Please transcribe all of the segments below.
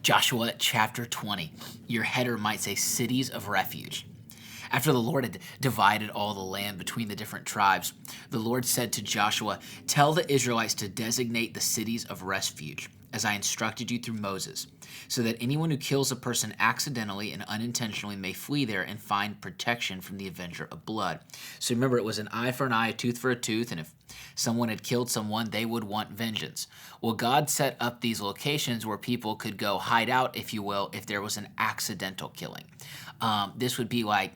Joshua chapter 20. Your header might say cities of refuge. After the Lord had divided all the land between the different tribes, the Lord said to Joshua, "Tell the Israelites to designate the cities of refuge, as I instructed you through Moses, so that anyone who kills a person accidentally and unintentionally may flee there and find protection from the avenger of blood." So remember, it was an eye for an eye, a tooth for a tooth, and if someone had killed someone, they would want vengeance. Well, God set up these locations where people could go hide out, if you will, if there was an accidental killing. This would be like,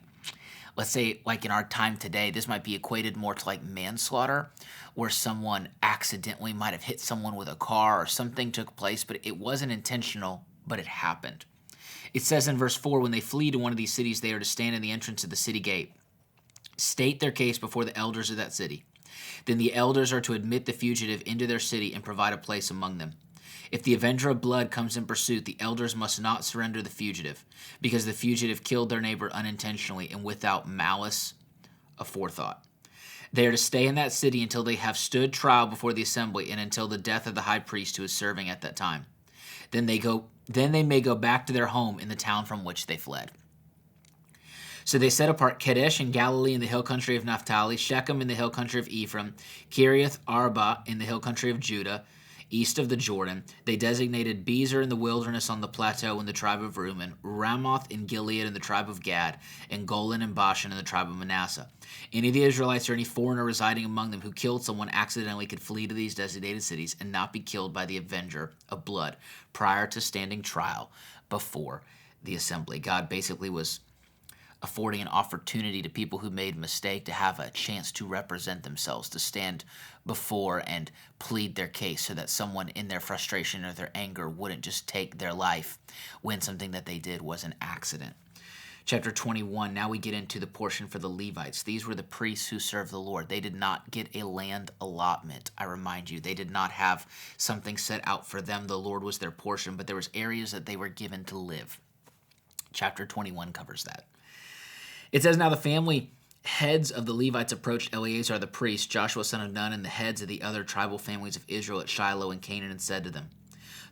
let's say, like in our time today, this might be equated more to like manslaughter, where someone accidentally might have hit someone with a car or something took place, but it wasn't intentional, but it happened. It says in verse 4, when they flee to one of these cities, they are to stand in the entrance of the city gate, state their case before the elders of that city. Then the elders are to admit the fugitive into their city and provide a place among them. If the avenger of blood comes in pursuit, the elders must not surrender the fugitive, because the fugitive killed their neighbor unintentionally and without malice aforethought. They are to stay in that city until they have stood trial before the assembly and until the death of the high priest who is serving at that time. Then they may go back to their home in the town from which they fled. So they set apart Kadesh in Galilee in the hill country of Naphtali, Shechem in the hill country of Ephraim, Kiriath Arba in the hill country of Judah, east of the Jordan. They designated Bezer in the wilderness on the plateau in the tribe of Reuben, Ramoth in Gilead in the tribe of Gad, and Golan and Bashan in the tribe of Manasseh. Any of the Israelites or any foreigner residing among them who killed someone accidentally could flee to these designated cities and not be killed by the avenger of blood prior to standing trial before the assembly. God basically was affording an opportunity to people who made a mistake to have a chance to represent themselves, to stand before and plead their case so that someone in their frustration or their anger wouldn't just take their life when something that they did was an accident. Chapter 21, now we get into the portion for the Levites. These were the priests who served the Lord. They did not get a land allotment, I remind you. They did not have something set out for them. The Lord was their portion, but there was areas that they were given to live. Chapter 21 covers that. It says, now the family heads of the Levites approached Eleazar the priest, Joshua son of Nun, and the heads of the other tribal families of Israel at Shiloh and Canaan, and said to them,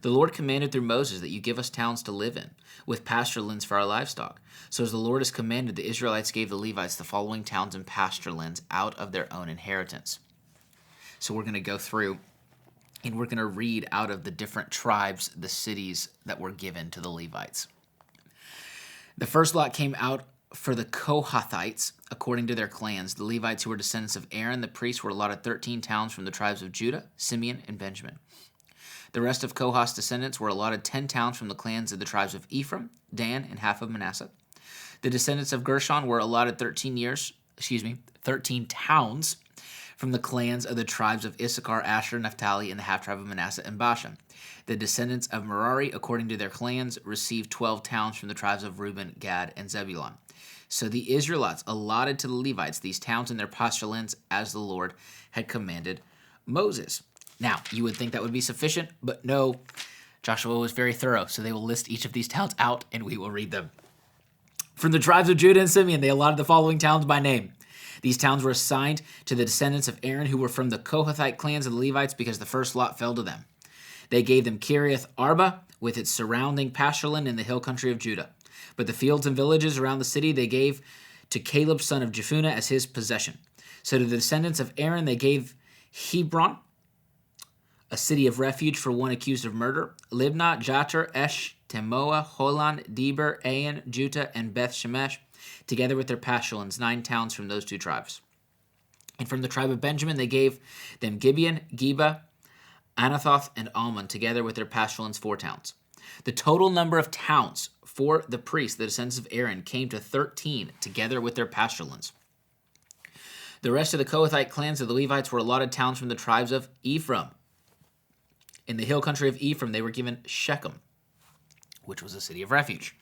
"The Lord commanded through Moses that you give us towns to live in, with pasture lands for our livestock. So as the Lord has commanded, the Israelites gave the Levites the following towns and pasture lands out of their own inheritance." So we're going to go through and we're going to read out of the different tribes, the cities that were given to the Levites. The first lot came out for the Kohathites, according to their clans. The Levites, who were descendants of Aaron, the priest, were allotted 13 towns from the tribes of Judah, Simeon, and Benjamin. The rest of Kohath's descendants were allotted 10 towns from the clans of the tribes of Ephraim, Dan, and half of Manasseh. The descendants of Gershon were allotted 13 towns from the clans of the tribes of Issachar, Asher, Naphtali, and the half-tribe of Manasseh and Bashan. The descendants of Merari, according to their clans, received 12 towns from the tribes of Reuben, Gad, and Zebulun. So the Israelites allotted to the Levites these towns and their pasture lands as the Lord had commanded Moses. Now, you would think that would be sufficient, but no. Joshua was very thorough, so they will list each of these towns out, and we will read them. From the tribes of Judah and Simeon, they allotted the following towns by name. These towns were assigned to the descendants of Aaron, who were from the Kohathite clans of the Levites, because the first lot fell to them. They gave them Kiriath Arba, with its surrounding pasture land in the hill country of Judah. But the fields and villages around the city they gave to Caleb son of Jephunneh as his possession. So to the descendants of Aaron they gave Hebron, a city of refuge for one accused of murder, Libnah, Jattir, Esh, Temoah, Holon, Deber, Ain, Juttah, and Beth Shemesh, together with their pasture lands, 9 towns from those 2 tribes. And from the tribe of Benjamin they gave them Gibeon, Geba, Anathoth, and Almon, together with their pasture lands, 4 towns. The total number of towns for the priests, the descendants of Aaron, came to 13, together with their pasture lands. The rest of the Kohathite clans of the Levites were allotted towns from the tribes of Ephraim. In the hill country of Ephraim, they were given Shechem, which was a city of refuge,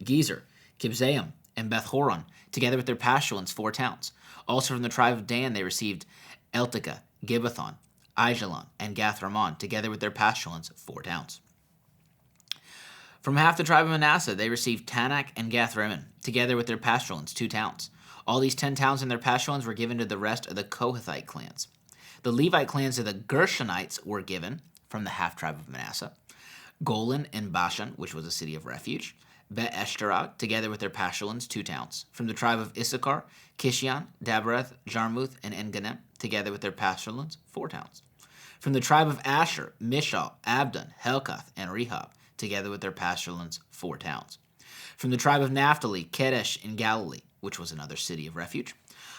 Gezer, Kibzaim, and Beth-horon, together with their pasture lands, 4 towns. Also from the tribe of Dan, they received Eltekeh, Gibbethon, Aijalon, and Gath-Rimmon, together with their pasture lands, 4 towns. From half the tribe of Manasseh, they received Tanakh and Gath-Rimmon, together with their pasture lands, 2 towns. All these 10 towns and their pasture lands were given to the rest of the Kohathite clans. The Levite clans of the Gershonites were given from the half-tribe of Manasseh. Golan and Bashan, which was a city of refuge. Bet-Eshterah, together with their pasturlands, 2 towns. From the tribe of Issachar, Kishion, Dabereth, Jarmuth, and En-Ganem, together with their pasturlands, 4 towns. From the tribe of Asher, Mishal, Abdon, Helkath, and Rehob, together with their pasturlands, 4 towns. From the tribe of Naphtali, Kedesh in Galilee, which was another city of refuge.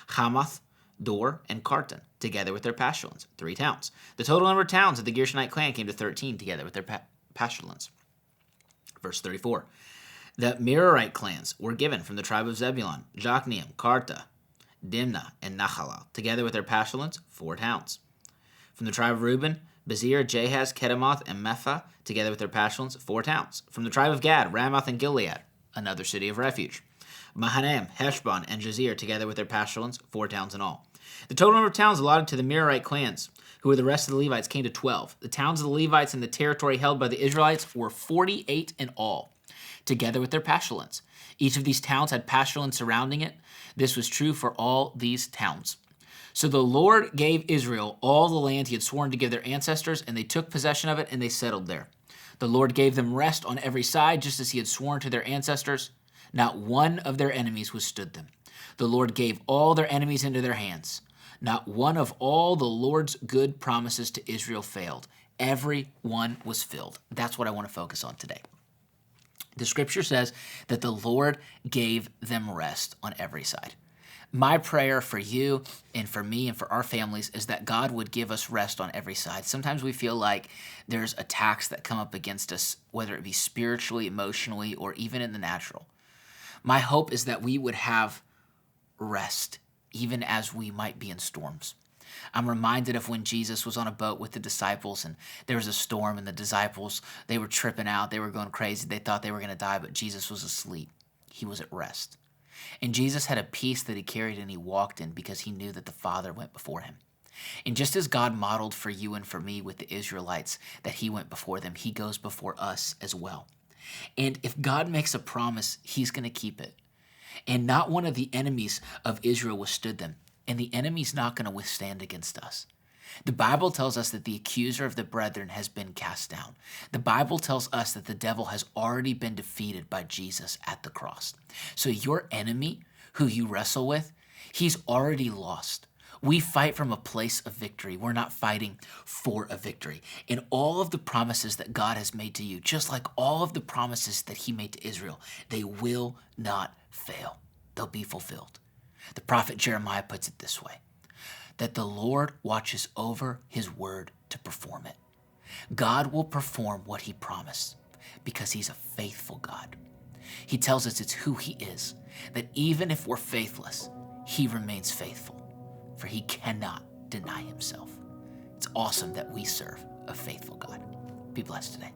Hamath, Dor, and Kartan, together with their pasturlands, 3 towns. The total number of towns of the Gershonite clan came to 13, together with their pasturlands. Verse 34. The Merarite clans were given from the tribe of Zebulun, Jokneam, Karta, Dimnah, and Nahalal, together with their pasturlands, 4 towns. From the tribe of Reuben, Bezir, Jahaz, Kedemoth, and Mepha, together with their pasturlands, 4 towns. From the tribe of Gad, Ramoth and Gilead, another city of refuge. Mahanaim, Heshbon, and Jazer, together with their pasturlands, 4 towns in all. The total number of towns allotted to the Merarite clans, who were the rest of the Levites, came to 12. The towns of the Levites in the territory held by the Israelites were 48 in all, together with their pasturlands. Each of these towns had pasturlands surrounding it. This was true for all these towns. So the Lord gave Israel all the land he had sworn to give their ancestors, and they took possession of it, and they settled there. The Lord gave them rest on every side, just as he had sworn to their ancestors. Not one of their enemies withstood them. The Lord gave all their enemies into their hands. Not one of all the Lord's good promises to Israel failed. Every one was filled. That's what I want to focus on today. The scripture says that the Lord gave them rest on every side. My prayer for you and for me and for our families is that God would give us rest on every side. Sometimes we feel like there's attacks that come up against us, whether it be spiritually, emotionally, or even in the natural. My hope is that we would have rest, even as we might be in storms. I'm reminded of when Jesus was on a boat with the disciples and there was a storm and the disciples, they were tripping out. They were going crazy. They thought they were going to die, but Jesus was asleep. He was at rest. And Jesus had a peace that he carried and he walked in because he knew that the Father went before him. And just as God modeled for you and for me with the Israelites that he went before them, he goes before us as well. And if God makes a promise, he's going to keep it. And not one of the enemies of Israel withstood them. And the enemy's not going to withstand against us. The Bible tells us that the accuser of the brethren has been cast down. The Bible tells us that the devil has already been defeated by Jesus at the cross. So your enemy, who you wrestle with, he's already lost. We fight from a place of victory. We're not fighting for a victory. And all of the promises that God has made to you, just like all of the promises that he made to Israel, they will not fail. They'll be fulfilled. The prophet Jeremiah puts it this way, that the Lord watches over his word to perform it. God will perform what he promised because he's a faithful God. He tells us it's who he is, that even if we're faithless, he remains faithful, for he cannot deny himself. It's awesome that we serve a faithful God. Be blessed today.